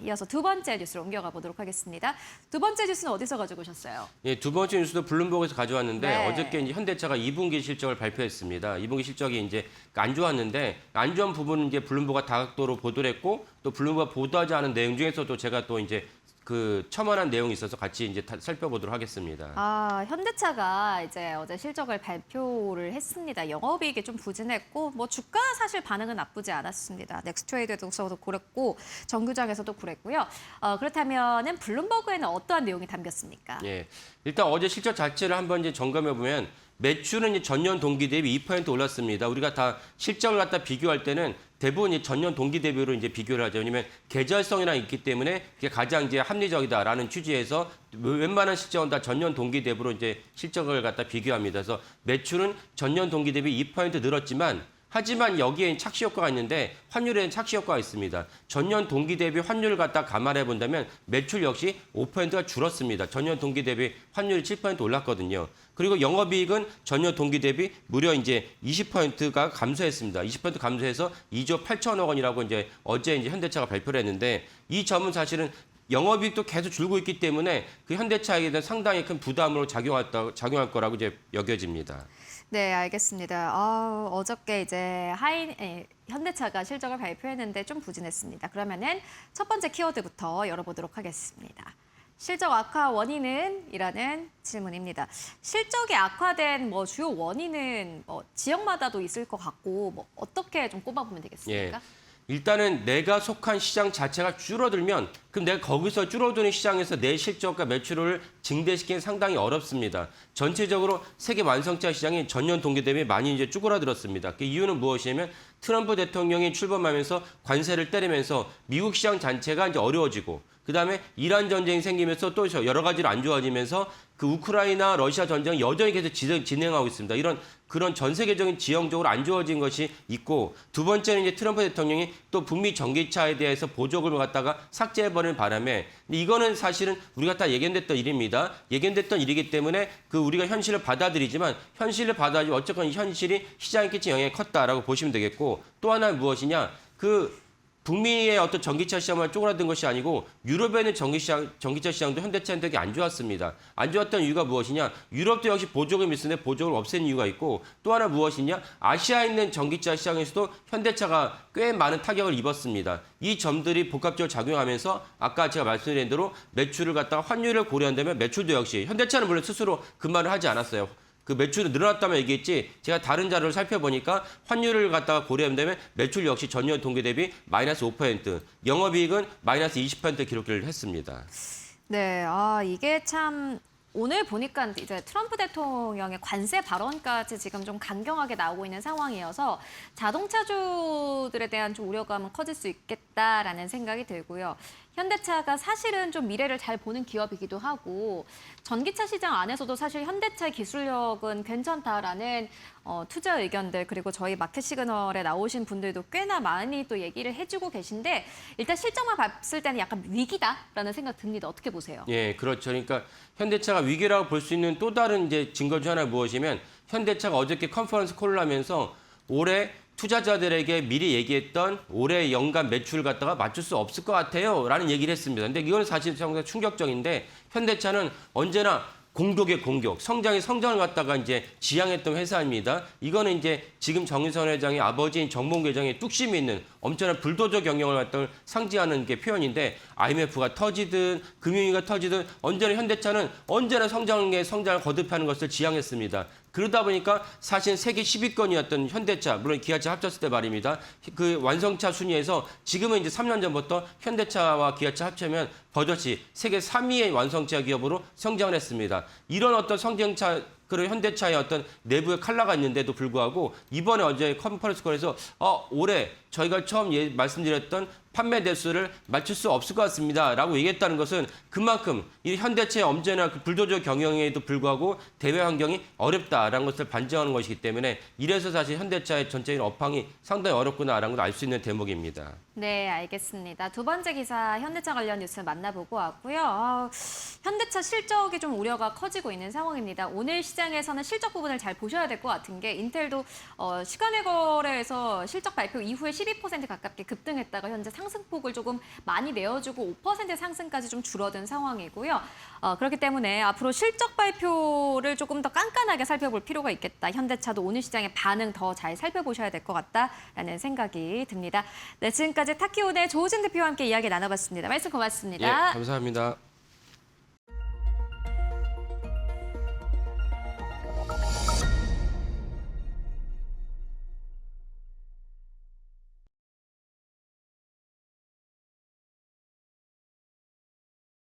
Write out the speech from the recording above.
이어서 두 번째 뉴스로 옮겨가 보도록 하겠습니다. 두 번째 뉴스는 어디서 가지고 오셨어요? 예, 두 번째 뉴스도 블룸버그에서 가져왔는데 네. 어저께 이제 현대차가 2분기 실적을 발표했습니다. 2분기 실적이 이제 안 좋았는데 안 좋은 부분은 이제 블룸버그가 다각도로 보도를 했고 또 블룸버그가 보도하지 않은 내용 중에서도 제가 또 이제 그 첨언한 내용이 있어서 같이 이제 살펴보도록 하겠습니다. 현대차가 이제 어제 실적을 발표를 했습니다. 영업이익이 좀 부진했고, 뭐 주가 사실 반응은 나쁘지 않았습니다. 넥스트트레이드에서도 그랬고, 정규장에서도 그랬고요. 그렇다면은 블룸버그에는 어떠한 내용이 담겼습니까? 예, 일단 어제 실적 자체를 한번 이제 점검해 보면 매출은 이제 전년 동기 대비 2% 올랐습니다. 우리가 다 실적을 갖다 비교할 때는 대부분 이 전년 동기 대비로 이제 비교를 하죠. 왜냐면 계절성이랑 있기 때문에 그게 가장 이제 합리적이다라는 취지에서 웬만한 실적은 다 전년 동기 대비로 이제 실적을 갖다 비교합니다. 그래서 매출은 전년 동기 대비 2% 늘었지만 하지만 여기엔 착시 효과가 있는데 환율에는 착시 효과가 있습니다. 전년 동기 대비 환율을 갖다 감안해 본다면 매출 역시 5%가 줄었습니다. 전년 동기 대비 환율이 7% 올랐거든요. 그리고 영업이익은 전년 동기 대비 무려 이제 20%가 감소했습니다. 20% 감소해서 2조 8천억 원이라고 이제 어제 이제 현대차가 발표를 했는데 이 점은 사실은 영업이익도 계속 줄고 있기 때문에 그 현대차에게 대한 상당히 큰 부담으로 작용할 거라고 이제 여겨집니다. 네, 알겠습니다. 어저께 이제 현대차가 실적을 발표했는데 좀 부진했습니다. 그러면은 첫 번째 키워드부터 열어보도록 하겠습니다. 실적 악화 원인은? 이라는 질문입니다. 실적이 악화된 주요 원인은 지역마다도 있을 것 같고 어떻게 좀 꼽아보면 되겠습니까? 예. 일단은 내가 속한 시장 자체가 줄어들면 그럼 내가 거기서 줄어드는 시장에서 내 실적과 매출을 증대시키는 상당히 어렵습니다. 전체적으로 세계 완성차 시장이 전년 동기 대비 많이 이제 쭈그라들었습니다. 그 이유는 무엇이냐면 트럼프 대통령이 출범하면서 관세를 때리면서 미국 시장 자체가 이제 어려워지고 그다음에 이란 전쟁이 생기면서 또 여러 가지로 안 좋아지면서 그 우크라이나 러시아 전쟁이 여전히 계속 진행하고 있습니다. 그런 전 세계적인 지형적으로 안 좋아진 것이 있고 두 번째는 이제 트럼프 대통령이 또 북미 전기차에 대해서 보조금을 갖다가 삭제해버리는 바람에 근데 이거는 사실은 우리가 다 예견됐던 일입니다. 예견됐던 일이기 때문에 그 우리가 현실을 받아들이지만 현실을 받아들이고 어쨌건 현실이 시장에 끼친 영향이 컸다라고 보시면 되겠고 또 하나는 무엇이냐 북미의 어떤 전기차 시장만 쪼그라든 것이 아니고 유럽에 있는 전기차 시장도 현대차는 되게 안 좋았습니다. 안 좋았던 이유가 무엇이냐? 유럽도 역시 보조금이 있었는데 보조금을 없앤 이유가 있고 또 하나 무엇이냐? 아시아에 있는 전기차 시장에서도 현대차가 꽤 많은 타격을 입었습니다. 이 점들이 복합적으로 작용하면서 아까 제가 말씀드린 대로 매출을 갖다가 환율을 고려한다면 매출도 역시 현대차는 물론 스스로 그 말을 하지 않았어요. 그 매출이 늘어났다면 얘기했지 제가 다른 자료를 살펴보니까 환율을 갖다가 고려한다면 매출 역시 전년 동기 대비 마이너스 5%, 영업이익은 마이너스 20% 기록을 했습니다. 네, 이게 참 오늘 보니까 이제 트럼프 대통령의 관세 발언까지 지금 좀 강경하게 나오고 있는 상황이어서 자동차주들에 대한 좀 우려감은 커질 수 있겠다라는 생각이 들고요. 현대차가 사실은 좀 미래를 잘 보는 기업이기도 하고 전기차 시장 안에서도 사실 현대차의 기술력은 괜찮다라는 투자 의견들 그리고 저희 마켓 시그널에 나오신 분들도 꽤나 많이 또 얘기를 해주고 계신데 일단 실적만 봤을 때는 약간 위기다라는 생각 듭니다. 어떻게 보세요? 예, 그렇죠. 그러니까 현대차가 위기라고 볼 수 있는 또 다른 이제 증거 중 하나 무엇이면 현대차가 어저께 컨퍼런스 콜을 하면서 올해 투자자들에게 미리 얘기했던 올해 연간 매출 갖다가 맞출 수 없을 것 같아요. 라는 얘기를 했습니다. 근데 이건 사실 상당히 충격적인데 현대차는 언제나 공격의 공격, 성장의 성장을 갖다가 이제 지향했던 회사입니다. 이거는 이제 지금 정의선 회장의 아버지인 정몽규 회장의 뚝심이 있는 엄청난 불도저 경영을 갖다 상징하는 게 표현인데 IMF가 터지든 금융위기가 터지든 언제나 현대차는 언제나 성장을 거듭하는 것을 지향했습니다. 그러다 보니까 사실 세계 10위권이었던 현대차, 물론 기아차 합쳤을 때 말입니다. 그 완성차 순위에서 지금은 이제 3년 전부터 현대차와 기아차 합치면 버젓이 세계 3위의 완성차 기업으로 성장을 했습니다. 이런 어떤 그런 현대차의 어떤 내부의 칼라가 있는데도 불구하고 이번에 어제 컨퍼런스 콜에서 올해 저희가 처음 말씀드렸던 판매 대수를 맞출 수 없을 것 같습니다. 라고 얘기했다는 것은 그만큼 이 현대차의 언제나 그 불도저 경영에도 불구하고 대외 환경이 어렵다라는 것을 반증하는 것이기 때문에 이래서 사실 현대차의 전체적인 업황이 상당히 어렵구나라는 걸 알 수 있는 대목입니다. 네, 알겠습니다. 두 번째 기사 현대차 관련 뉴스 만나보고 왔고요. 현대차 실적이 좀 우려가 커지고 있는 상황입니다. 오늘 시장에서는 실적 부분을 잘 보셔야 될 것 같은 게 인텔도 시간의 거래에서 실적 발표 이후에 12% 가깝게 급등했다가 현재 상승폭을 조금 많이 내어주고 5% 상승까지 좀 줄어든 상황이고요. 그렇기 때문에 앞으로 실적 발표를 조금 더 깐깐하게 살펴볼 필요가 있겠다. 현대차도 오늘 시장의 반응 더 잘 살펴보셔야 될 것 같다라는 생각이 듭니다. 네, 지금까지 타키온의 조우진 대표와 함께 이야기 나눠봤습니다. 말씀 고맙습니다. 예, 감사합니다.